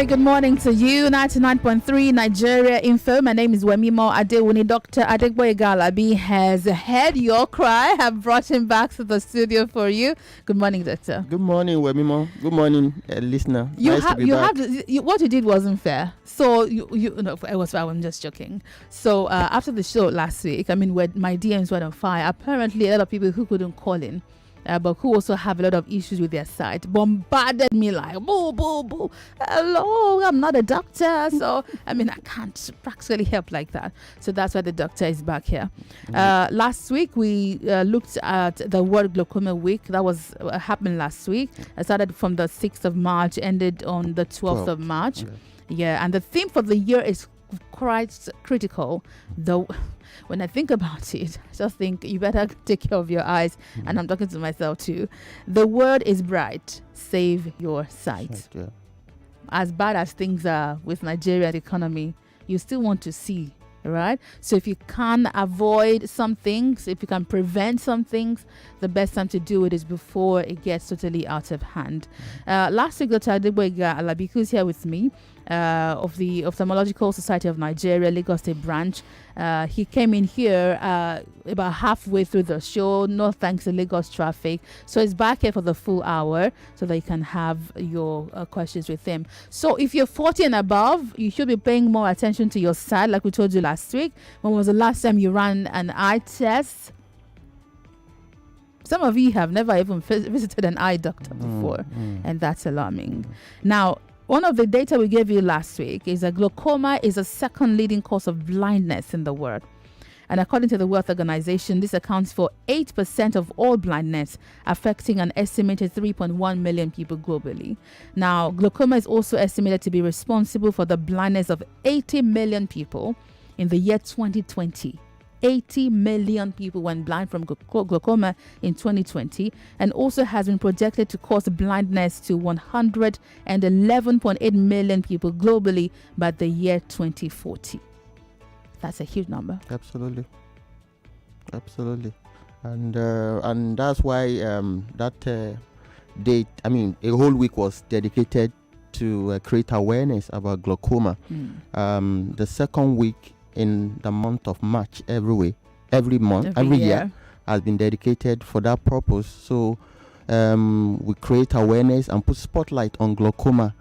Good morning to you, 99.3 Nigeria Info. My name is Wemimo Adewuni. Dr. Adegboye Galabi has heard your cry. Have brought him back to the studio for you. Good morning, Doctor. Good morning, Wemimo. Good morning, listener. What you did wasn't fair. So I'm just joking. So after the show last week, when my DMs were on fire, apparently a lot of people who couldn't call in, but who also have a lot of issues with their site, bombarded me like, boo, boo, boo. Hello, I'm not a doctor. So, I can't practically help like that. So that's why the doctor is back here. Last week, we looked at the World Glaucoma Week. That was happened last week. It started from the 6th of March, ended on the 12th of March. Yeah, and the theme for the year is quite critical, though. When I think about it, I just think you better take care of your eyes. And I'm talking to myself too. The word is bright. Save your sight. Yeah. As bad as things are with Nigerian economy, you still want to see, right? So if you can avoid some things, if you can prevent some things, the best time to do it is before it gets totally out of hand. Last week, Dr. Adegboye Galabi, who's here with me, of the Ophthalmological Society of Nigeria, Lagos State branch. He came in here about halfway through the show, no thanks to Lagos traffic. So he's back here for the full hour so that you can have your questions with him. So if you're 40 and above, you should be paying more attention to your sight, like we told you last week. When was the last time you ran an eye test? Some of you have never even visited an eye doctor before, and that's alarming. Now, one of the data we gave you last week is that glaucoma is the second leading cause of blindness in the world. And according to the World Organization, this accounts for 8% of all blindness, affecting an estimated 3.1 million people globally. Now, glaucoma is also estimated to be responsible for the blindness of 80 million people in the year 2020. 80 million people went blind from glaucoma in 2020, and also has been projected to cause blindness to 111.8 million people globally by the year 2040. That's a huge number. Absolutely, and that's why that date. A whole week was dedicated to create awareness about glaucoma. The second week in the month of March every year has been dedicated for that purpose. So we create awareness and put spotlight on glaucoma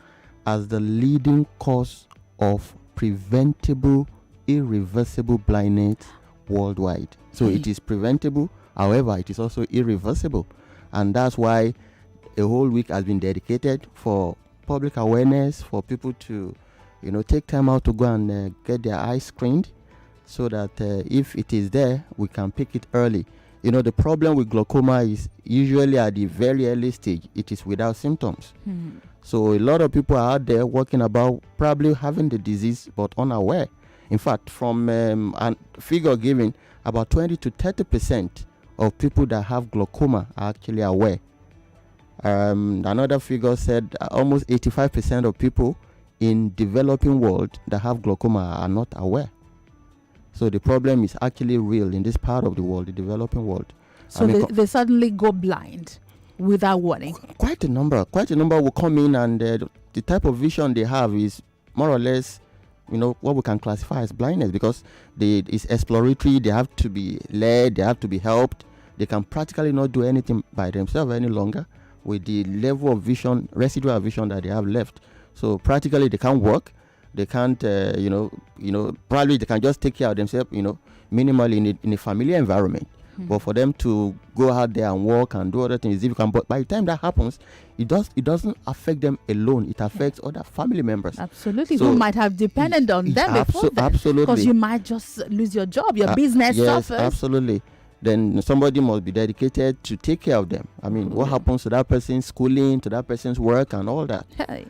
as the leading cause of preventable, irreversible blindness worldwide. So it is preventable, however, it is also irreversible. And that's why a whole week has been dedicated for public awareness, for people to take time out to go and get their eyes screened, so that if it is there, we can pick it early. The problem with glaucoma is usually at the very early stage, it is without symptoms. So a lot of people are out there walking about probably having the disease but unaware. In fact, from a figure given, about 20 to 30% of people that have glaucoma are actually aware. Another figure said almost 85% of people in developing world that have glaucoma are not aware. So the problem is actually real in this part of the world, the developing world. So they suddenly go blind without warning. Quite a number will come in, and the type of vision they have is more or less, what we can classify as blindness, because it's exploratory. They have to be led, they have to be helped. They can practically not do anything by themselves any longer with the level of vision, residual vision that they have left. So practically they can't work, they can't, probably they can just take care of themselves, minimally in a familiar environment. But for them to go out there and work and do other things, if you can. But by the time that happens, it doesn't affect them alone. It affects other family members. Absolutely, who might have depended on them before then. Absolutely, because you might just lose your job, your business suffers. Yes, absolutely. Then somebody must be dedicated to take care of them. What happens to that person's schooling, to that person's work, and all that. Hey.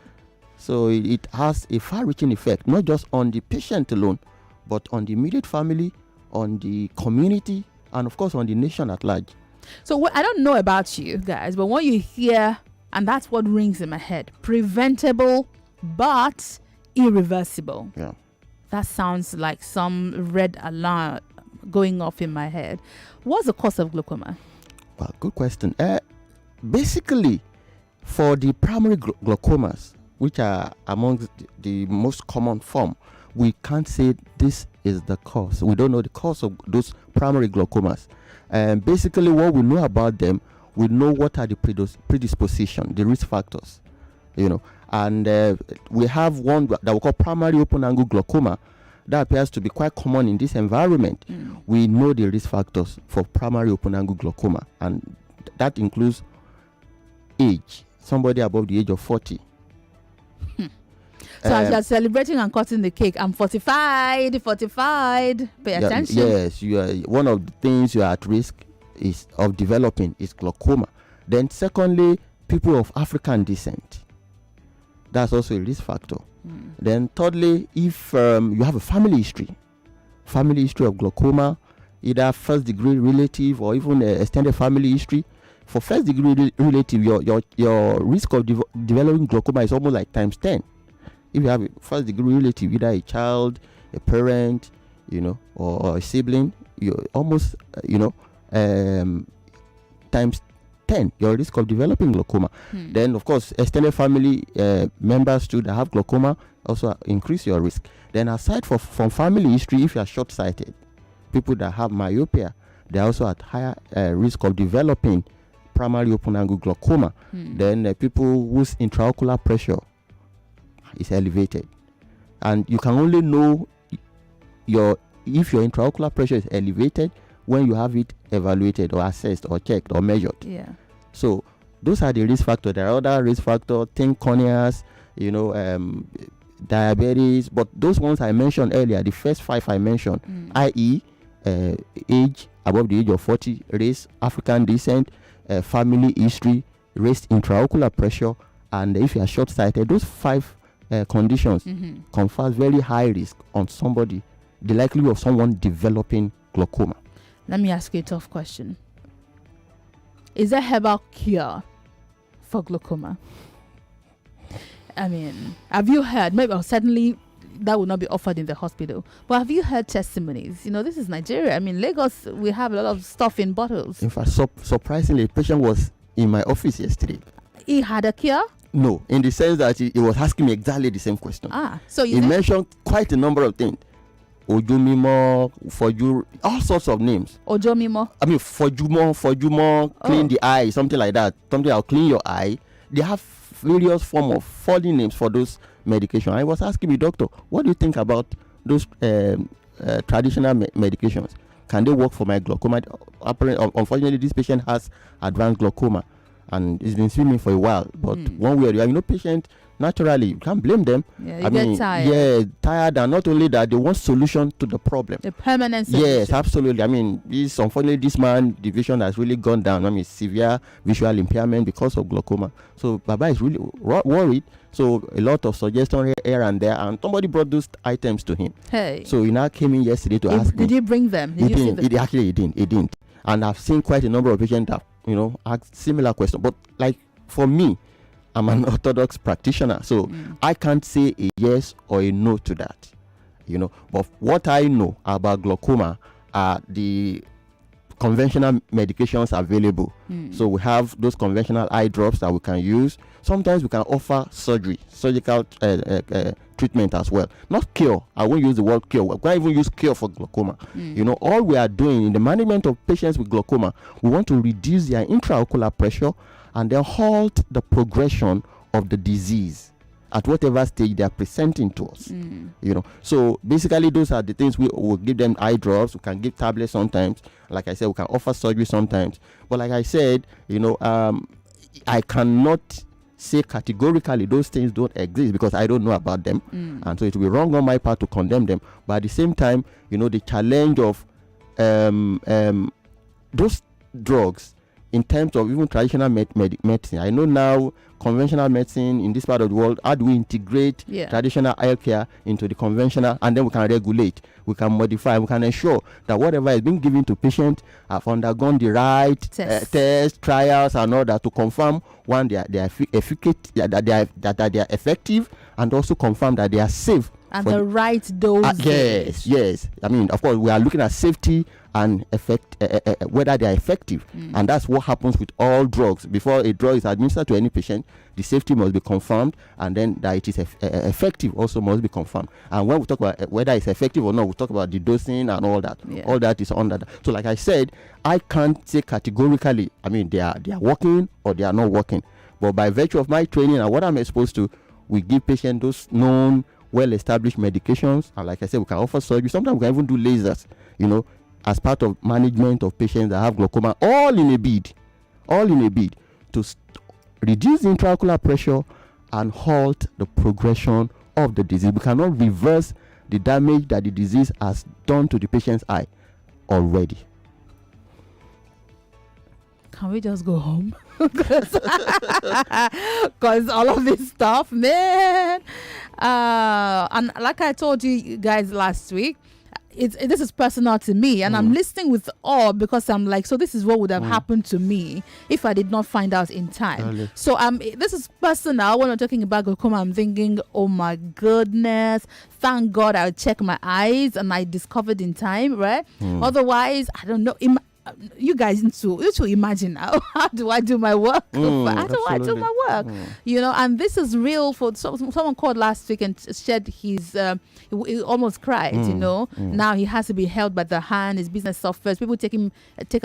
So it has a far-reaching effect, not just on the patient alone, but on the immediate family, on the community, and of course on the nation at large. So I don't know about you guys, but when you hear, and that's what rings in my head, preventable but irreversible. Yeah. That sounds like some red alarm going off in my head. What's the cause of glaucoma? Well, good question. Basically, for the primary glaucomas, which are amongst the most common form, we can't say this is the cause. We don't know the cause of those primary glaucomas. And basically, what we know about them, we know what are the predisposition, the risk factors, and we have one that we call primary open angle glaucoma that appears to be quite common in this environment. We know the risk factors for primary open angle glaucoma, and that includes age, somebody above the age of 40. So as you're celebrating and cutting the cake, I'm fortified. Pay attention. Yes, you are. One of the things you are at risk of developing is glaucoma. Then secondly, people of African descent. That's also a risk factor. Then thirdly, if you have a family history of glaucoma, either first degree relative or even extended family history. For first degree relative, your risk of developing glaucoma is almost like times 10. If you have a first degree relative, either a child, a parent, or a sibling, you're almost, times 10 your risk of developing glaucoma. Then, of course, extended family members too that have glaucoma also increase your risk. Then, aside from family history, if you are short-sighted, people that have myopia, they are also at higher risk of developing primary open angle glaucoma. Then, people whose intraocular pressure is elevated, and you can only know if your intraocular pressure is elevated when you have it evaluated or assessed or checked or measured. So those are the risk factors. There are other risk factors, thin corneas, diabetes, but those ones I mentioned earlier, the first 5 I mentioned, i.e. age above the age of 40, race, African descent, family history, raised intraocular pressure, and if you are short-sighted, those 5 conditions confer very high risk on somebody, the likelihood of someone developing glaucoma. Let me ask you a tough question. Is there herbal cure for glaucoma? I mean, have you heard, maybe, or certainly that will not be offered in the hospital, but have you heard testimonies? This is Nigeria. I mean, Lagos, we have a lot of stuff in bottles. In fact, surprisingly, a patient was in my office yesterday. He had a cure? No, in the sense that he was asking me exactly the same question. So he mentioned quite a number of things. Ojomimo, Foju, all sorts of names. Ojomimo? I mean, Fojumo, clean the eye, something like that. Something that'll clean your eye. They have various form of falling names for those medications. I was asking me, doctor, what do you think about those traditional medications? Can they work for my glaucoma? Unfortunately, this patient has advanced glaucoma, and it's been swimming for a while. But one way or the other, patient, naturally, you can't blame them. Yeah, get tired. Yeah, tired, and not only that, they want solution to the problem. A permanent solution. Yes, absolutely. I mean, unfortunately, this man, the vision has really gone down. I mean, severe visual impairment because of glaucoma. So, Baba is really worried. So, a lot of suggestions here and there, and somebody brought those items to him. Hey. So, he now came in yesterday to ask me. Did you bring them? He didn't. And I've seen quite a number of patients that, ask similar questions. But, like, for me, I'm an orthodox practitioner, so I can't say a yes or a no to that, But what I know about glaucoma are the conventional medications available. So we have those conventional eye drops that we can use. Sometimes we can offer surgical treatment as well. Not cure. I won't use the word cure. We can't even use cure for glaucoma. All we are doing in the management of patients with glaucoma, we want to reduce their intraocular pressure and then halt the progression of the disease at whatever stage they are presenting to us. So basically those are the things we will give them. Eye drops, we can give tablets sometimes. Like I said, we can offer surgery sometimes. But like I said, I cannot say categorically those things don't exist because I don't know about them. And so it will be wrong on my part to condemn them. But at the same time, the challenge of those drugs in terms of even traditional medicine. I know now conventional medicine in this part of the world, how do we integrate traditional eye care into the conventional, and then we can regulate, we can modify, we can ensure that whatever is being given to patients have undergone the right tests, trials, and all that to confirm one, they are effective, and also confirm that they are safe And the right dose. Yes. I mean, of course, we are looking at safety and whether they are effective. And that's what happens with all drugs. Before a drug is administered to any patient, the safety must be confirmed, and then that it is effective also must be confirmed. And when we talk about whether it's effective or not, we talk about the dosing and all that. Yeah. All that is under that. So like I said, I can't say categorically, I mean, they are working or they are not working. But by virtue of my training and what I'm exposed to, we give patients those known, well-established medications, and like I said, we can offer surgery. Sometimes we can even do lasers, as part of management of patients that have glaucoma, all in a bid to reduce the intraocular pressure and halt the progression of the disease. We cannot reverse the damage that the disease has done to the patient's eye already. Can we just go home? Because all of this stuff, man. And like I told you guys last week, this is personal to me, and I'm listening with awe, because I'm like, so this is what would have happened to me if I did not find out in time. So this is personal. When I'm talking about glaucoma, I'm thinking, oh my goodness, thank God I checked my eyes and I discovered in time, right? Otherwise, I don't know. You guys need to imagine now. How do I do my work? How do I do my work? And this is real. For someone called last week and shared his he almost cried. Now he has to be held by the hand. His business suffers. People take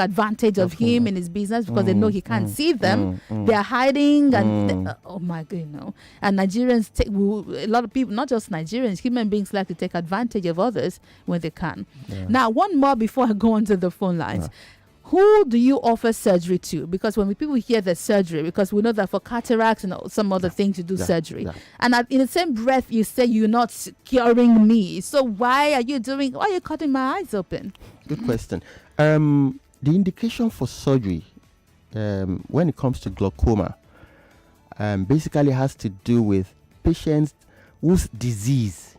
advantage of him in his business because they know he can't see them. They are hiding, and oh my God, And Nigerians a lot of people, not just Nigerians, human beings like to take advantage of others when they can. Now, one more before I go on to the phone lines. Who do you offer surgery to? Because when people hear the surgery, because we know that for cataracts and some other things you do surgery. And in the same breath, you say you're not curing me. So why are you cutting my eyes open? Good question. The indication for surgery when it comes to glaucoma basically has to do with patients whose disease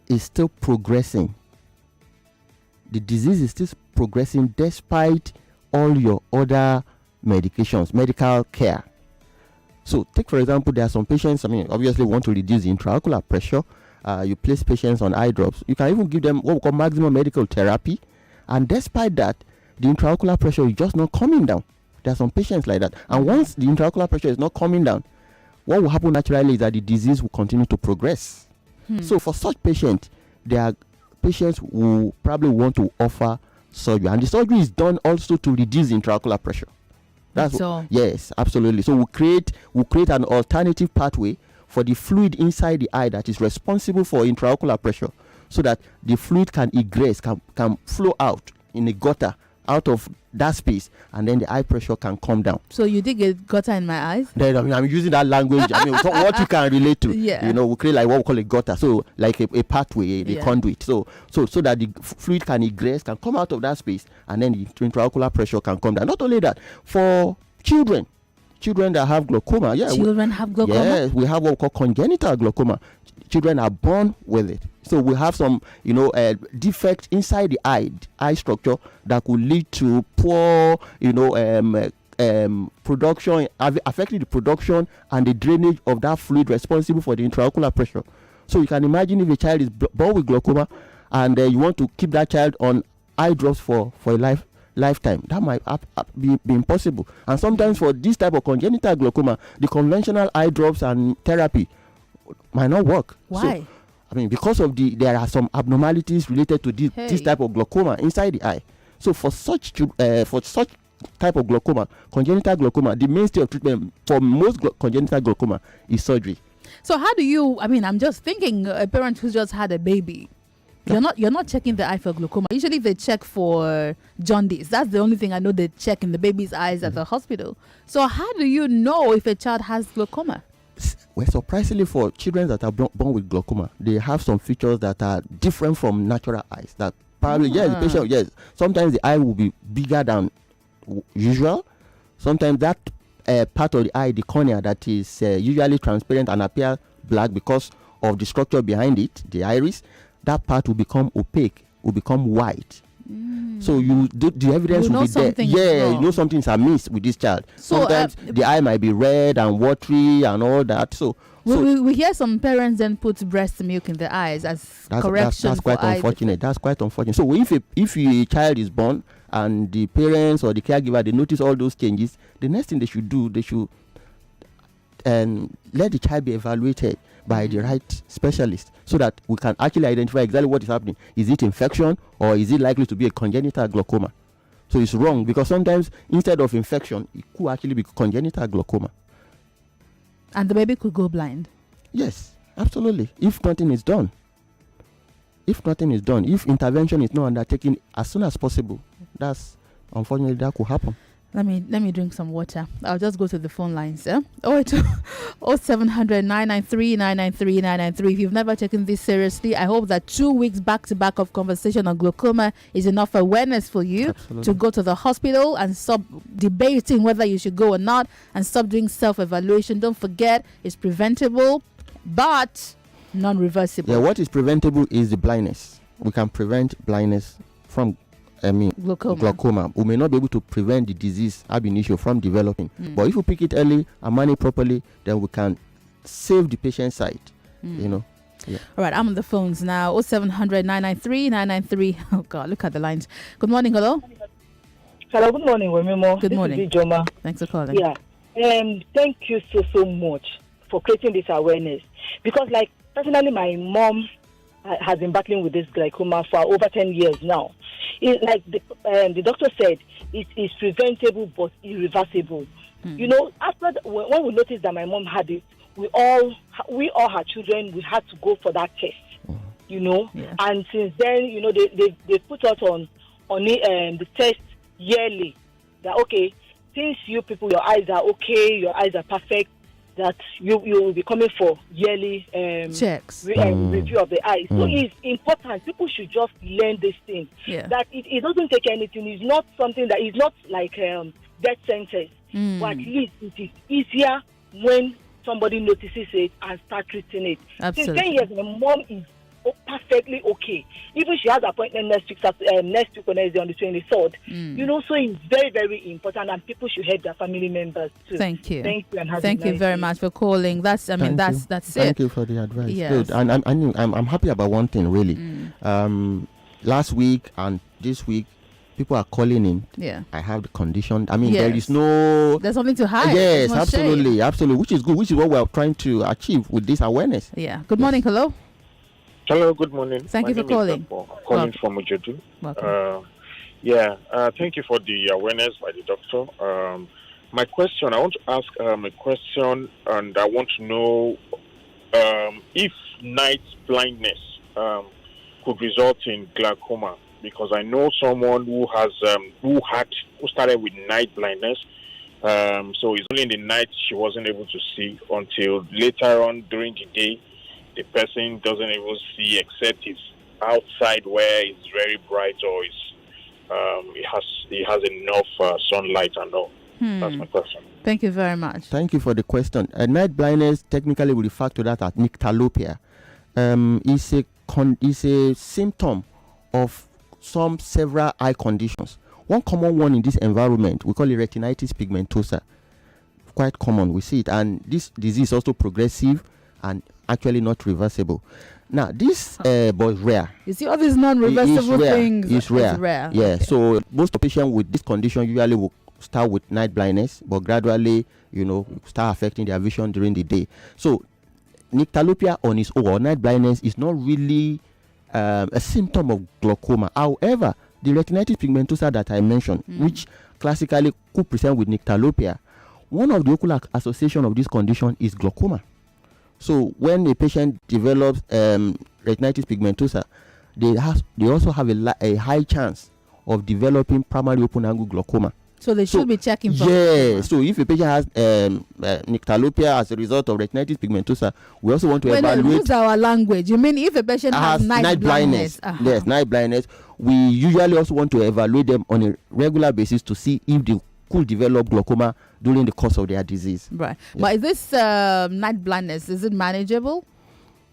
is still progressing. The disease is still progressing despite all your other medications, medical care. So take, for example, there are some patients, obviously want to reduce the intraocular pressure. You place patients on eye drops. You can even give them what we call maximum medical therapy. And despite that, the intraocular pressure is just not coming down. There are some patients like that. And once the intraocular pressure is not coming down, what will happen naturally is that the disease will continue to progress. So for such patients, there are patients who probably want to offer surgery, and the surgery is done also to reduce the intraocular pressure. Yes, absolutely. So we create an alternative pathway for the fluid inside the eye that is responsible for intraocular pressure, so that the fluid can egress, can flow out in a gutter out of that space, and then the eye pressure can come down. So you did get gutter in my eyes? Then, I'm using that language. What you can relate to. Yeah. We create like what we call a gutter. So like a pathway, a conduit. So that the fluid can egress, can come out of that space, and then the intraocular pressure can come down. Not only that, for children that have glaucoma. Children have glaucoma? Yes, we have what we call congenital glaucoma. Children are born with it. So we have some, defect inside the eye structure that could lead to poor, production, affecting the production and the drainage of that fluid responsible for the intraocular pressure. So you can imagine if a child is born with glaucoma and you want to keep that child on eye drops for a lifetime, that might be impossible. And sometimes for this type of congenital glaucoma, the conventional eye drops and therapy might not work. Why? So, because of there are some abnormalities related to this type of glaucoma inside the eye. So for such type of glaucoma, congenital glaucoma, the mainstay of treatment for most congenital glaucoma is surgery. So how do you? I'm just thinking, a parent who just had a baby, you're not checking the eye for glaucoma. Usually they check for jaundice. That's the only thing I know they check in the baby's eyes at the hospital. So how do you know if a child has glaucoma? Well, surprisingly, for children that are born with glaucoma, they have some features that are different from natural eyes. That probably, the patient, sometimes the eye will be bigger than usual. Sometimes that part of the eye, the cornea, that is usually transparent and appear black because of the structure behind it, the iris, that part will become opaque, will become white. So the evidence will be there. Yeah, you know something's amiss with this child. So, sometimes the eye might be red and watery and all that. So we hear some parents then put breast milk in the eyes as correction. That's quite unfortunate. That's quite unfortunate. So if a child is born and the parents or the caregiver, they notice all those changes, the next thing they should do, they should let the child be evaluated by the right specialist, so that we can actually identify exactly what is happening. Is it infection, or is it likely to be a congenital glaucoma? So it's wrong, because sometimes instead of infection, it could actually be congenital glaucoma. And the baby could go blind? Yes, absolutely. If nothing is done. If intervention is not undertaken as soon as possible, unfortunately that could happen. Let me drink some water. I'll just go to the phone lines. 0700 993 993 993. If you've never taken this seriously, I hope that 2 weeks back to back of conversation on glaucoma is enough awareness for you to go to the hospital and stop debating whether you should go or not, and stop doing self-evaluation. Don't forget, it's preventable but non-reversible. Yeah, what is preventable is the blindness. We can prevent blindness from glaucoma. We may not be able to prevent the disease ab initio from developing, but if we pick it early and manage properly, then we can save the patient's sight. All right, I'm on the phones now. 0700 993 993. Oh God, look at the lines. Good morning. Hello, good morning, Wemimo. Good morning. This is Ijoma. Thanks for calling. Yeah, thank you so much for creating this awareness, because like personally my mom has been battling with this glaucoma for over 10 years now. It's like the doctor said, it is preventable but irreversible. You know, after when we noticed that my mom had it, we all her children, we had to go for that test. You know, and since then, you know, they put us on the test yearly. That okay, since you people, your eyes are okay, your eyes are perfect, that you will be coming for yearly checks, review of the eyes. So it's important. People should just learn this thing. That it doesn't take anything. It's not something that is not like death sentence. But at least it is easier when somebody notices it and start treating it. Absolutely. Since 10 years, my mom is perfectly okay. Even she has an appointment next week Wednesday on the 23rd. You know, so it's very, very important, and people should help their family members too. Thank you. Thank you, and have Thank you very much for calling. That's it. Thank you for the advice. Yes. Good. And I'm happy about one thing really. Last week and this week, people are calling in. I have the condition. I mean, there's something to hide. Yes, absolutely, which is good. Which is what we're trying to achieve with this awareness. Yeah. Good morning. Hello. Hello, good morning. Thank you for calling. Calling from Ujedu. Welcome. Thank you for the awareness by the doctor. My question, I want to ask a question, and I want to know if night blindness could result in glaucoma, because I know someone who started with night blindness. So it's only in the night she wasn't able to see until later on during the day. The person doesn't even see except it's outside where it's very bright, or it has enough sunlight and all. That's my question. Thank you very much. Thank you for the question. Night blindness, technically we refer to that as nyctalopia. It's a symptom of several eye conditions. One common one in this environment, we call it retinitis pigmentosa. Quite common, we see it. And this disease is also progressive and actually not reversible. Now, this but rare. You see all these non-reversible things. It's rare. Yeah. Okay. So most patients with this condition usually will start with night blindness, but gradually, start affecting their vision during the day. So nyctalopia on its own, or night blindness, is not really a symptom of glaucoma. However, the retinitis pigmentosa that I mentioned, which classically could present with nyctalopia, one of the ocular association of this condition is glaucoma. So when a patient develops retinitis pigmentosa, they also have a high chance of developing primary open angle glaucoma. So they should be checking for glaucoma. So if a patient has nyctalopia as a result of retinitis pigmentosa, we also want to evaluate. Use our language. You mean if a patient has night blindness? Yes, night blindness. We usually also want to evaluate them on a regular basis to see if they could develop glaucoma during the course of their disease. Right. Yeah. But is this night blindness, is it manageable?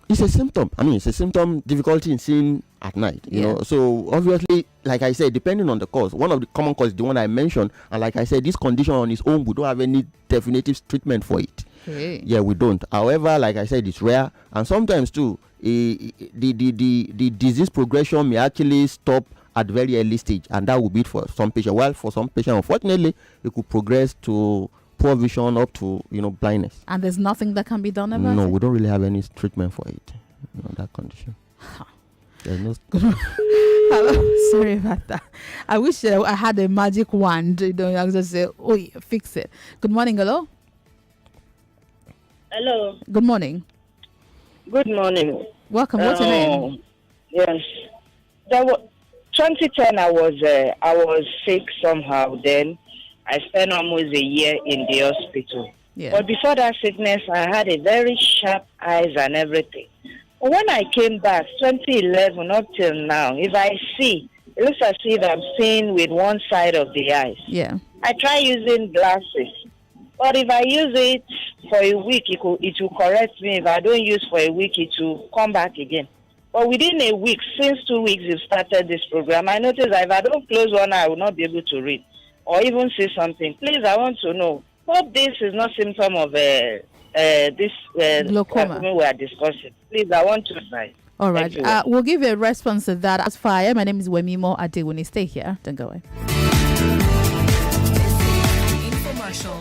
It's a symptom. It's a symptom, difficulty in seeing at night, you know. So obviously, like I said, depending on the cause, one of the common causes, the one I mentioned, and like I said, this condition on its own, we don't have any definitive treatment for it. Yeah, we don't. However, like I said, it's rare, and sometimes too, the disease progression may actually stop at very early stage, and that will be it for some patient. While for some patient, unfortunately, it could progress to poor vision up to, you know, blindness. And there's nothing that can be done about it? No, we don't really have any treatment for it, you know, that condition. There's no. Hello. Sorry about that. I wish I had a magic wand. You know, I was just say, "Oh, yeah, fix it." Good morning. Hello. Hello. Good morning. Good morning. Welcome. What's your name? Yes. 2010. I was sick somehow. Then I spent almost a year in the hospital. Yeah. But before that sickness, I had a very sharp eyes and everything. But when I came back, 2011 up till now, if I see, it looks as if I'm seeing with one side of the eyes. Yeah. I try using glasses, but if I use it for a week, it will correct me. If I don't use for a week, it will come back again. But within a week, since 2 weeks you've started this program, I notice that if I don't close one eye, I will not be able to read or even see something. Please, I want to know, hope this is not symptom of this glaucoma we are discussing. Please, I want to know. All right. We'll give you a response to that. As fire, my name is Wemimo Adewuni. Stay here. Don't go away. Infomercial.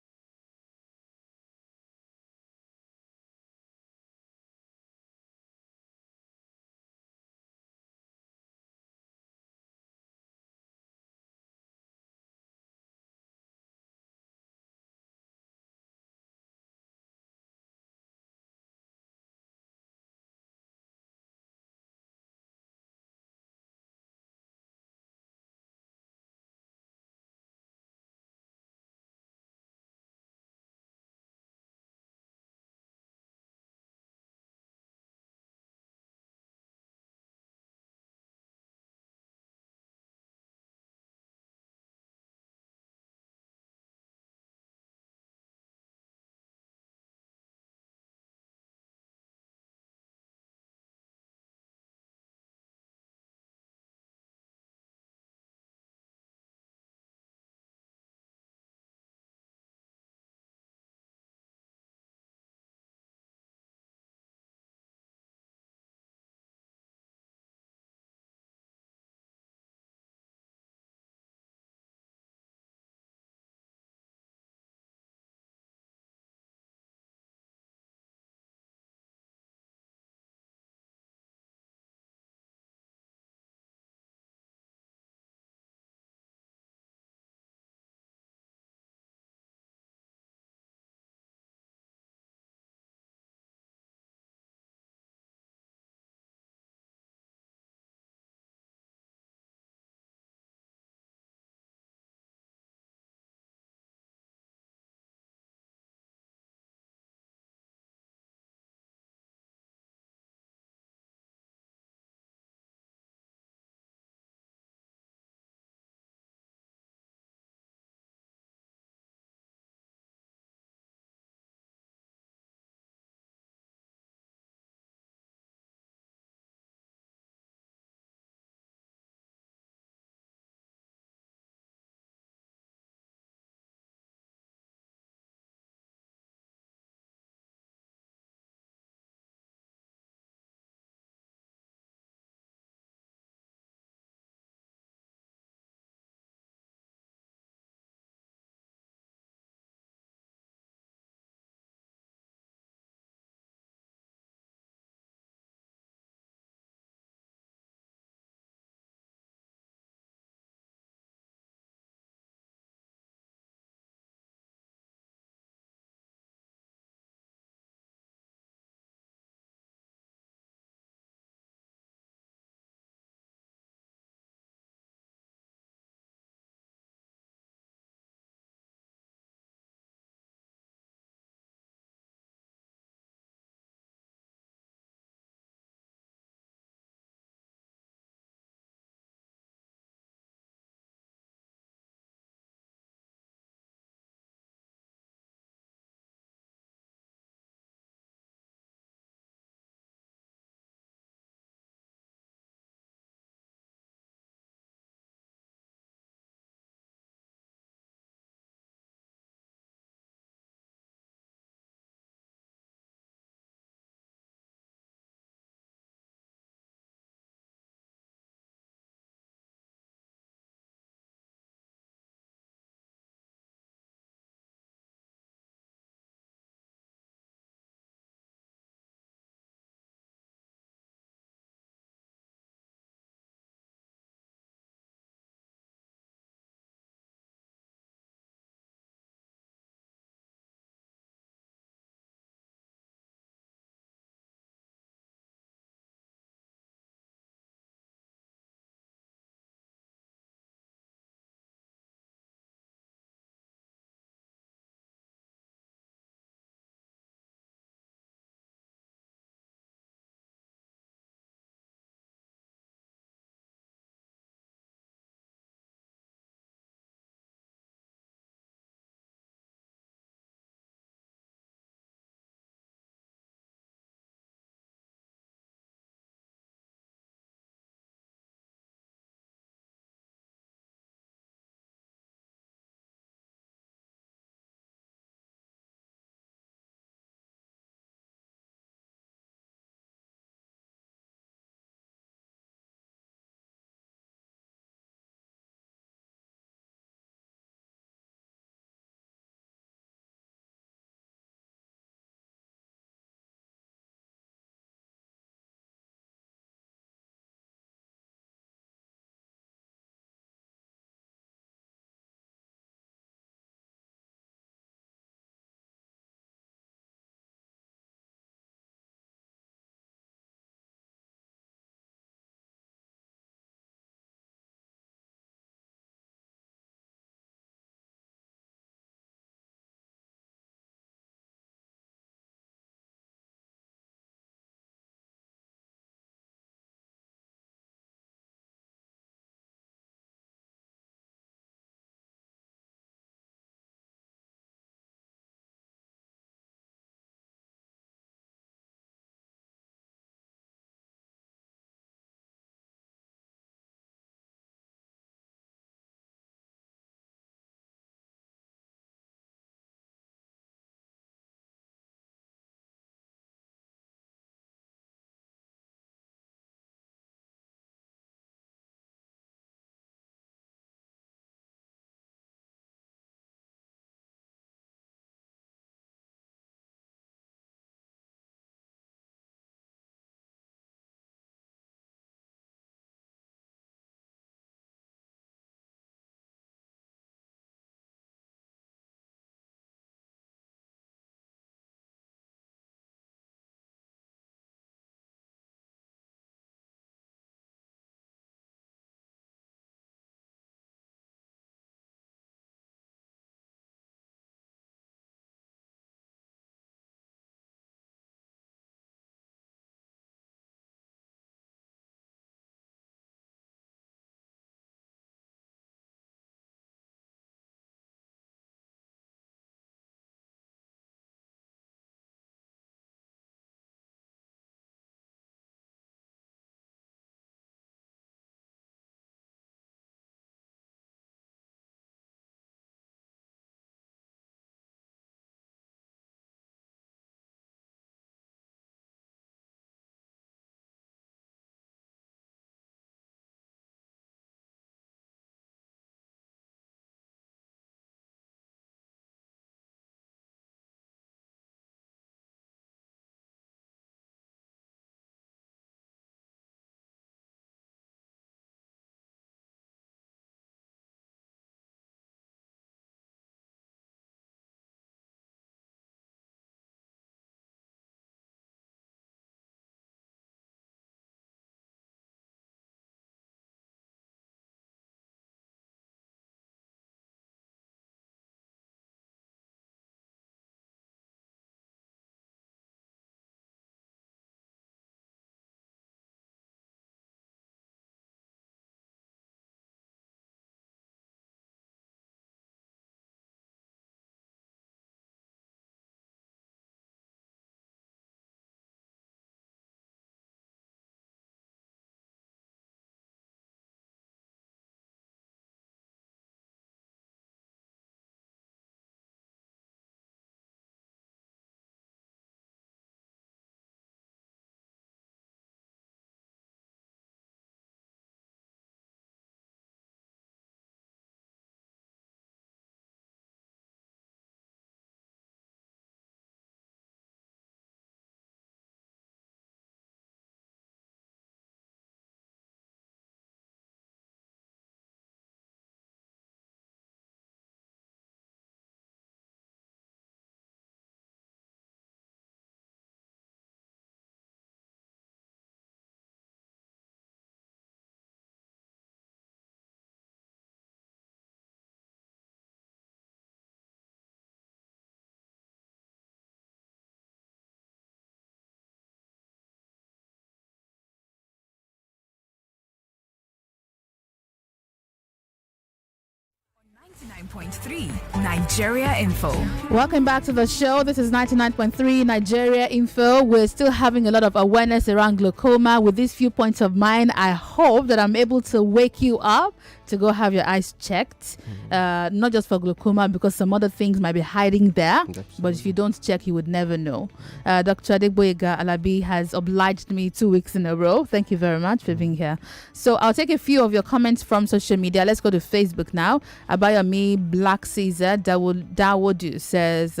99.3 Nigeria Info. Welcome back to the show. This is 99.3 Nigeria Info. We're still having a lot of awareness around glaucoma. With these few points of mine, I hope that I'm able to wake you up to go have your eyes checked. Not just for glaucoma, because some other things might be hiding there. Absolutely. But if you don't check, you would never know. Dr. Adegboyega Alabi has obliged me 2 weeks in a row. Thank you very much for being here. So I'll take a few of your comments from social media. Let's go to Facebook now. Abayomi Black Caesar Dawodu says,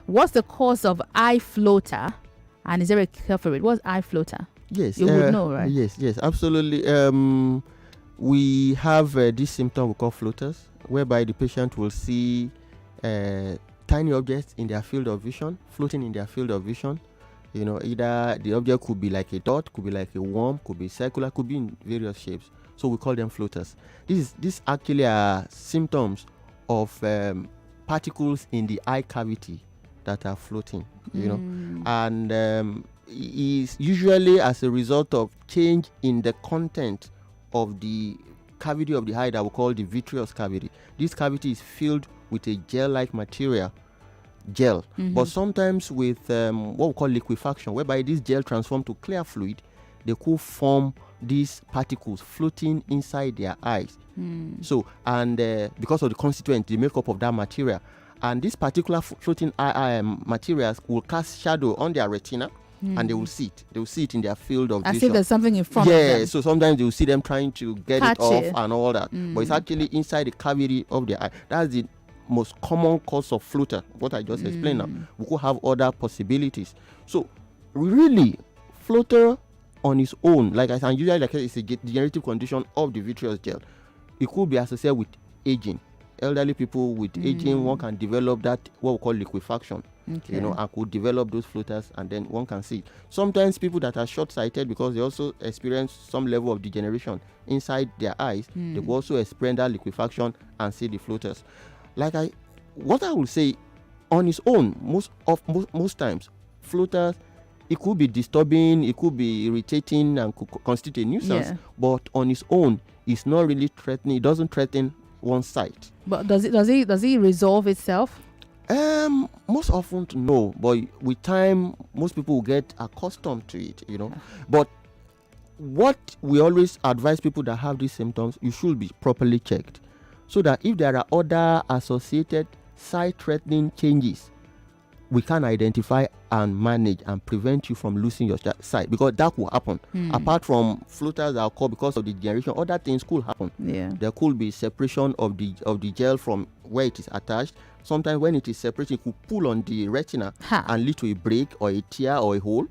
what's the cause of eye floater? And is there a cure for it? What's eye floater? Yes. You would know, right? Yes, absolutely. We have this symptom we call floaters, whereby the patient will see tiny objects in their field of vision, floating in their field of vision. You know, either the object could be like a dot, could be like a worm, could be circular, could be in various shapes. So we call them floaters. These actually are symptoms of particles in the eye cavity that are floating, you know, and is usually as a result of change in the content of the cavity of the eye that we call the vitreous cavity. This cavity is filled with a gel-like material, but sometimes with what we call liquefaction, whereby this gel transforms to clear fluid, they could form these particles floating inside their eyes. So, and because of the constituent, the makeup of that material, and this particular floating materials will cast shadow on their retina, and they will see it. They will see it in their field of vision. As if there's something in front of them. Yeah, so sometimes they will see them trying to get Catch it off it. and all that. But it's actually inside the cavity of the eye. That's the most common cause of floater, what I just explained now. We could have other possibilities. So, really, floater on its own, like I said, usually like it's a degenerative condition of the vitreous gel. It could be associated with aging. Elderly people with aging, one can develop that, what we call liquefaction. Okay. You know, and could develop those floaters, and then one can see it. Sometimes people that are short-sighted, because they also experience some level of degeneration inside their eyes, they will also experience that liquefaction and see the floaters. What I will say, on its own, most times, floaters, it could be disturbing, it could be irritating, and could constitute a nuisance. But on its own, it's not really threatening. It doesn't threaten one sight. But does it resolve itself? Most often no, but with time most people will get accustomed to it, you know. But what we always advise people that have these symptoms, you should be properly checked, so that if there are other associated sight-threatening changes, we can identify and manage and prevent you from losing your sight, because that will happen. Apart from floaters that occur because of the degeneration, other things could happen. There could be separation of the gel from where it is attached. Sometimes when it is separated, it could pull on the retina and lead to a break or a tear or a hole,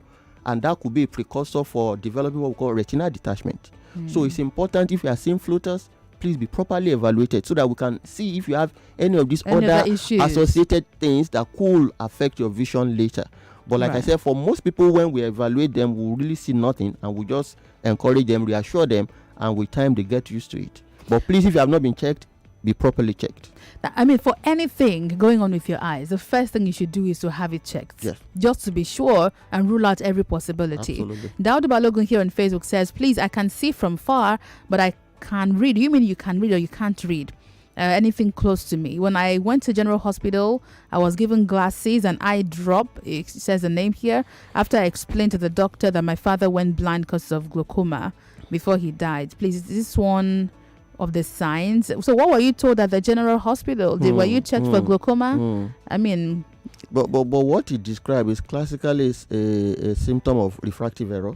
and that could be a precursor for developing what we call retinal detachment. So it's important, if you are seeing floaters, please be properly evaluated, so that we can see if you have any of these other associated things that could affect your vision later. But like I said, for most people, when we evaluate them, we really see nothing, and we just encourage them, reassure them, and with time they get used to it. But please, if you have not been checked, be properly checked. I mean, for anything going on with your eyes, the first thing you should do is to have it checked. Yes. Just to be sure and rule out every possibility. Absolutely. Daud Balogun here on Facebook says, please, I can see from far, but I can't read. You mean you can read or you can't read anything close to me? When I went to General Hospital, I was given glasses and eye drop. It says the name here. After I explained to the doctor that my father went blind because of glaucoma before he died. Please, is this one of the signs? So what were you told at the General Hospital? Were you checked for glaucoma? I mean, but what he described is classically a symptom of refractive error.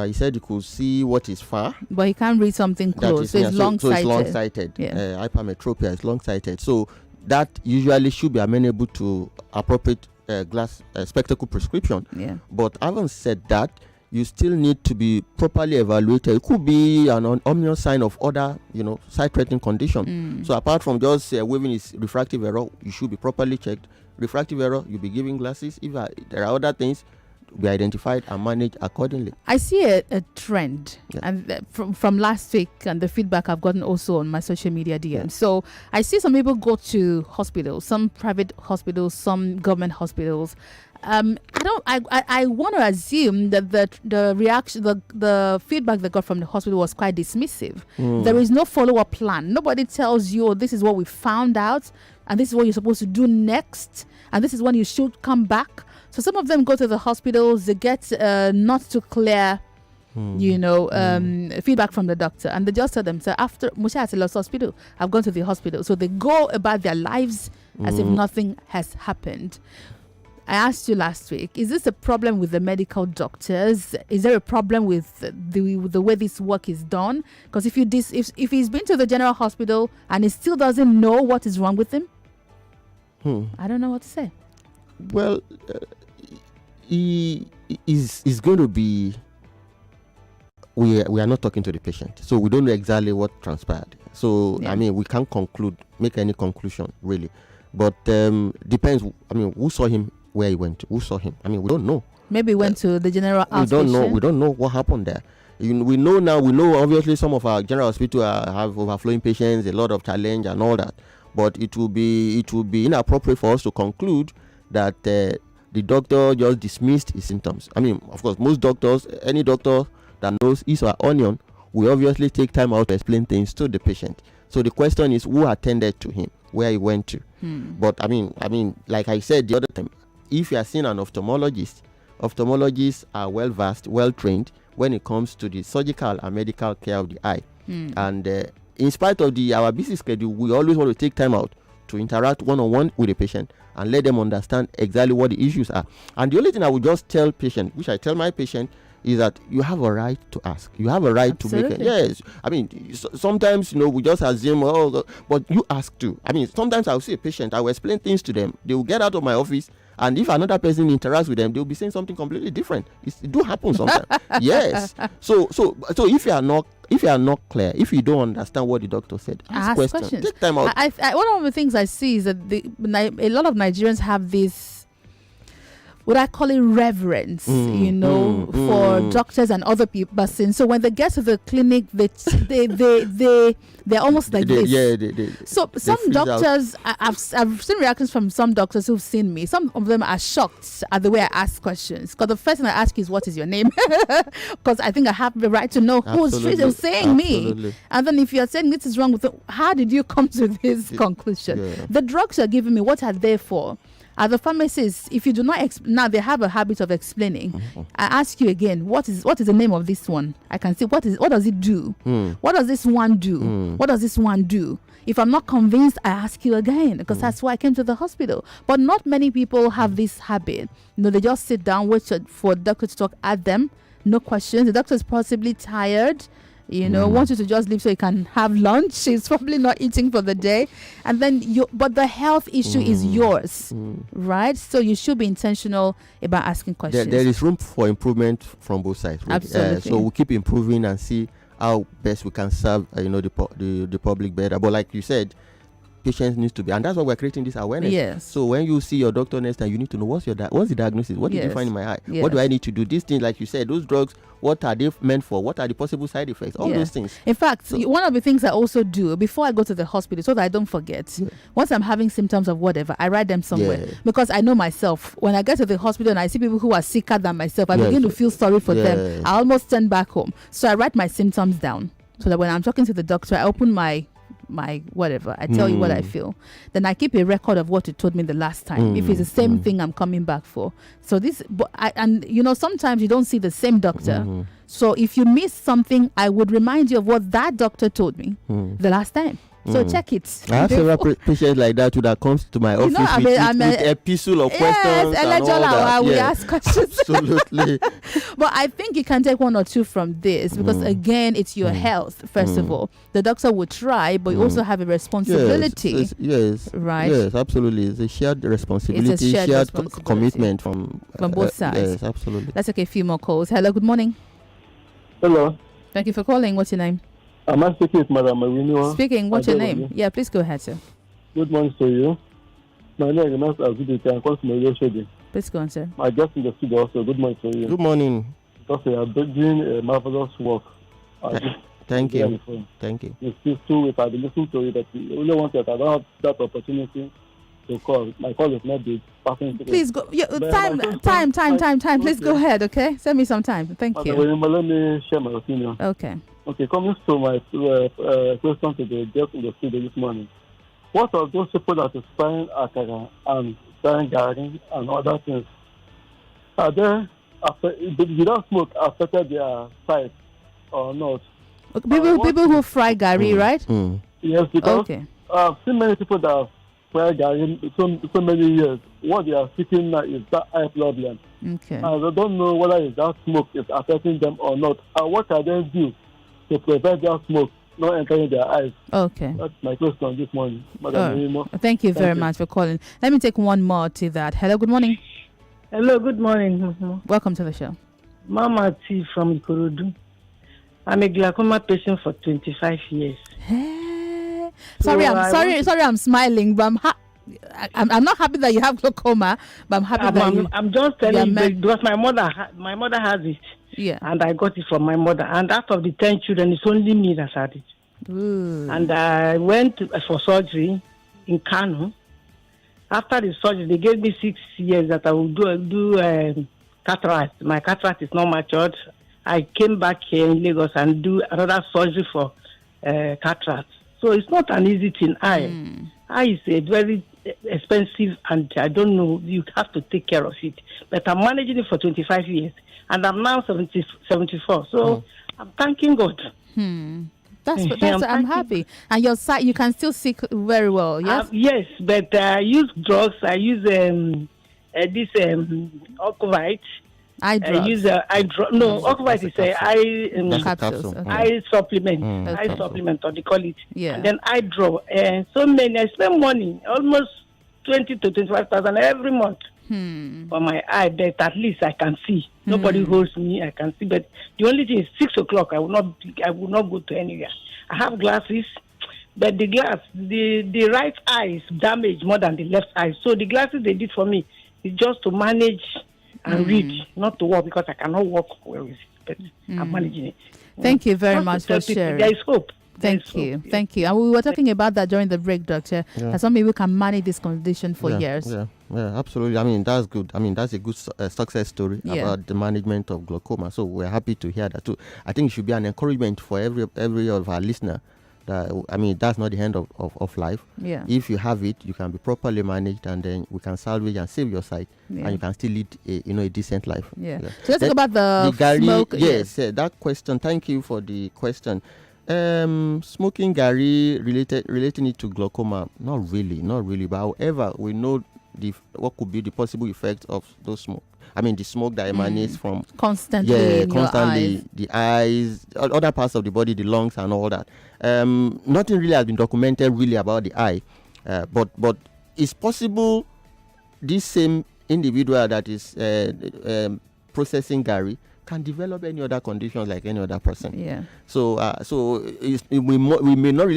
He said he could see what is far, but he can't read something close. So it's long-sighted. So it's long-sighted. Hypermetropia is long-sighted. So that usually should be amenable to appropriate glass spectacle prescription. But having said that, you still need to be properly evaluated. It could be an ominous sign of other, sight-threatening condition. So apart from just waving his refractive error, you should be properly checked. Refractive error, you'll be giving glasses. If there are other things, be identified and managed accordingly. I see a trend, and from last week, and the feedback I've gotten also on my social media DM. So I see some people go to hospitals, some private hospitals, some government hospitals, I want to assume that the reaction, the feedback they got from the hospital was quite dismissive. There is no follow-up plan. Nobody tells you, oh, this is what we found out, and this is what you're supposed to do next, and this is when you should come back. So some of them go to the hospitals, they get not too clear, feedback from the doctor, and they just tell them, so after Musha has lost hospital, I've gone to the hospital. So they go about their lives as if nothing has happened. I asked you last week, is this a problem with the medical doctors? Is there a problem with the way this work is done? Because if he's been to the general hospital and he still doesn't know what is wrong with him, I don't know what to say. Well, he is going to be. We are not talking to the patient, so we don't know exactly what transpired. So we can't make any conclusion really. But depends. Who saw him? Where he went? Who saw him? We don't know. Maybe he went to the general outpatient. We don't know what happened there. We know now. We know obviously some of our general hospitals have overflowing patients, a lot of challenge and all that. But it will be inappropriate for us to conclude that the doctor just dismissed his symptoms. Of course, most doctors, any doctor that knows his or her onion, will obviously take time out to explain things to the patient. So the question is, who attended to him, where he went to. But like I said the other time, if you are seeing an ophthalmologist, ophthalmologists are well versed, well trained when it comes to the surgical and medical care of the eye. And in spite of our busy schedule, we always want to take time out to interact one-on-one with the patient and let them understand exactly what the issues are. And the only thing I would just tell patient, which I tell my patient, is that you have a right to ask. You have a right Absolutely. to make it. Yes. Sometimes, we just assume, but you ask too. Sometimes I'll see a patient, I will explain things to them. They will get out of my office, and if another person interacts with them, they'll be saying something completely different. It do happen sometimes. Yes. So if you are not clear, if you don't understand what the doctor said, ask questions. Take time out. One of the things I see is that a lot of Nigerians have this, what I call it, reverence, for doctors and other people. So when they get to the clinic, they're almost like this. So some doctors, I've seen reactions from some doctors who've seen me. Some of them are shocked at the way I ask questions. Because the first thing I ask is, what is your name? Because I think I have the right to know who's saying me. And then if you're saying this is wrong with it, how did you come to this conclusion? Yeah. The drugs you're giving me, what are they for? At the pharmacists, if you do not now they have a habit of explaining. I ask you again, what is the name of this one? I can see what does it do? What does this one do? What does this one do? If I'm not convinced, I ask you again, because that's why I came to the hospital. But not many people have this habit. They just sit down, wait for the doctor to talk at them, no questions. The doctor is possibly tired. Want you to just leave so you can have lunch. She's probably not eating for the day. And then but the health issue is yours, right? So you should be intentional about asking questions. There is room for improvement from both sides. Really. Absolutely. So we'll keep improving and see how best we can serve, the public better. But like you said, patients needs to be, and that's why we're creating this awareness. Yes. So when you see your doctor next time, you need to know what's the diagnosis. What did you find in my eye? Yes. What do I need to do? These things, like you said, those drugs, what are they meant for? What are the possible side effects? All those things. In fact, one of the things I also do before I go to the hospital, so that I don't forget, once I'm having symptoms of whatever, I write them somewhere, because I know myself. When I get to the hospital and I see people who are sicker than myself, I begin to feel sorry for them. I almost turn back home. So I write my symptoms down, so that when I'm talking to the doctor, I open my whatever, I tell you what I feel, then I keep a record of what you told me the last time, if it's the same thing I'm coming back for. So sometimes you don't see the same doctor, so if you miss something, I would remind you of what that doctor told me the last time. So check it. I have several patients like that that comes to my office with a epistle of questions and all that. We ask questions. Absolutely. But I think you can take one or two from this, because again, it's your health. First of all, the doctor will try, but you also have a responsibility. Yes. Right. Yes, absolutely. It's a shared responsibility, it's a shared commitment from both sides. Yes, absolutely. Let's take a few more calls. Hello, good morning. Hello. Thank you for calling. What's your name? Am I speaking with Madam Wemimo? Speaking. What's your name? Yeah, please go ahead, sir. Good morning to you. My name is Adewuni. I'm calling from Radio Shady. Please go on, sir. My guest in the studio also. Good morning to you. Good morning. Because you are doing a marvelous work. Thank you. Thank you. It's still too, if I've been listening to you, that you only want that I don't have that opportunity to call. My call is not the passing through. Please go. Yeah, But time. Please go ahead, okay? Send me some time. Thank you. Let me share my opinion. Okay. Okay, coming to my question to the guest in the studio this morning. What are those people that is frying akara and frying garri and other things? Are they, without smoke, affected their sight or not? Okay, people who fry garri, right? Mm. Yes, because Okay. I've seen many people that have fried garri so many years. What they are seeking now is that eye problem. Okay. And they don't know whether is that smoke is affecting them or not. And what can they do to prevent that smoke not entering their eyes? Okay. That's my question this morning. Madam Wemimo. Thank you very much for calling. Let me take one more to that. Hello, good morning. Hello, good morning. Welcome to the show. Mama T from Ikorodu. I'm a glaucoma patient for 25 years. Hey. So Sorry, I'm smiling, but I'm not happy that you have glaucoma, but I'm happy I'm just telling you because my mother has it. Yeah. And I got it from my mother. And out of the 10 children, it's only me that had it. Ooh. And I went for surgery in Kano. After the surgery, they gave me 6 years that I will do cataract. My cataract is not matured. I came back here in Lagos and do another surgery for cataract. So it's not an easy thing. Eye is a very expensive, and I don't know, you have to take care of it. But I'm managing it for 25 years, and I'm now 74. So I'm thanking God. I'm happy. And your sight, you can still see very well, yes? Yes, but I use drugs. I use this Ocuvite. Eye drugs. I use eye drop. No, Ocuvite is capsules. Okay. eye supplement. Okay. Eye supplement, or they call it. Yeah. And then eye drop. So many. I spend money, almost 20 to 25,000 every month for my eye. But at least I can see. Nobody holds me. I can see. But the only thing is 6 o'clock. I will not go to anywhere. I have glasses, but the right eye is damaged more than the left eye. So the glasses they did for me is just to manage and read, not to walk, because I cannot walk well with it. But I'm managing it. Thank you very much for sharing. There is hope. Thank you. And we were talking about that during the break, Doctor. That some people can manage this condition for years. Yeah, absolutely. I mean, that's good. I mean, that's a good success story about the management of glaucoma. So we're happy to hear that too. I think it should be an encouragement for every of our listener. I mean, that's not the end of life. Yeah. If you have it, you can be properly managed, and then we can salvage and save your sight, and you can still lead a decent life. Yeah. So let's talk about the smoke. Yes, that question. Thank you for the question. Smoking garri relating it to glaucoma, not really. But however, we know what could be the possible effects of those smoke. I mean, the smoke that emanates from constantly the eyes, other parts of the body, the lungs, and all that. Nothing really has been documented really about the eye, but it's possible this same individual that is processing garri can develop any other conditions like any other person. Yeah. So we may not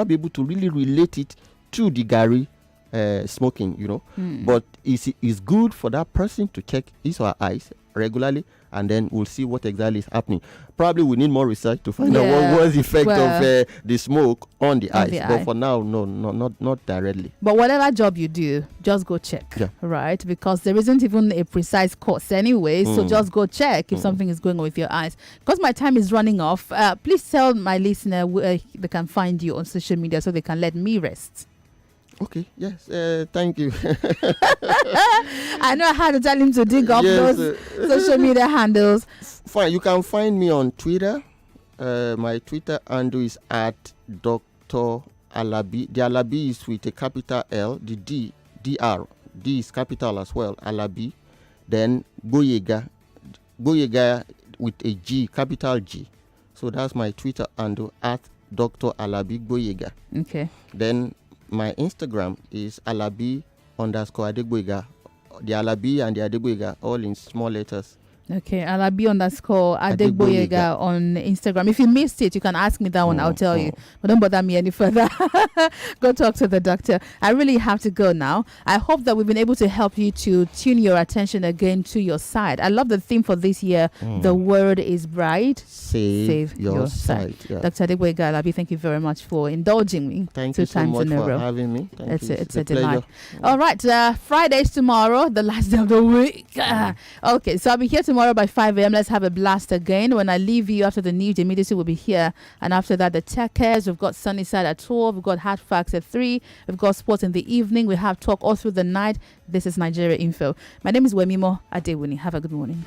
be able to really relate it to the garri smoking, but it's good for that person to check his or her eyes regularly, and then we'll see what exactly is happening. Probably we need more research to find out what was the effect of the smoke on the eyes. But for now, no, not directly. But whatever job you do, just go check, right? Because there isn't even a precise course anyway, so just go check if something is going on with your eyes. Because my time is running off, please tell my listener where they can find you on social media so they can let me rest. Okay, yes, thank you. I know I had to tell him to dig up those social media handles. Fine, you can find me on Twitter. My Twitter handle is at Dr. Alabi. The Alabi is with a capital L. The DR is capital as well, Alabi. Then Boyega with a G, capital G. So that's my Twitter handle, at Dr. Alabi Boyega. Okay. Then my Instagram is Alabi_Adegboyega. The Alabi and the Adegboyega all in small letters. Okay, Alabi_Adegboyega Adegboyega. on Instagram. If you missed it, you can ask me that one. I'll tell you. But don't bother me any further. Go talk to the doctor. I really have to go now. I hope that we've been able to help you to tune your attention again to your side. I love the theme for this year. The word is bright. Save your sight. Yeah. Dr. Adegboyega Alabi, thank you very much for indulging me. Thank 2 you so times much in a for row. having me. Thank you. It's a pleasure. delight. All right, Friday's tomorrow, the last day of the week. Okay, so I'll be here tomorrow by 5 a.m. Let's have a blast again. When I leave you after the news, immediately we'll be here. And after that, the techers. We've got Sunnyside at 12. We've got Hard Facts at 3. We've got sports in the evening. We have talk all through the night. This is Nigeria Info. My name is Wemimo Adewuni. Have a good morning.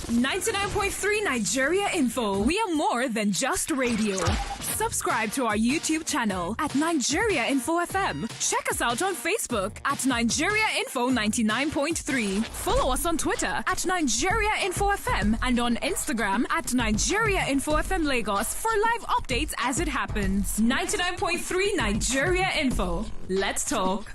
99.3 Nigeria Info. We are more than just radio. Subscribe to our YouTube channel at Nigeria Info FM. Check us out on Facebook at Nigeria Info 99.3. Follow us on Twitter at Nigeria Info FM and on Instagram at Nigeria Info FM Lagos for live updates as it happens. 99.3 Nigeria Info. Let's talk.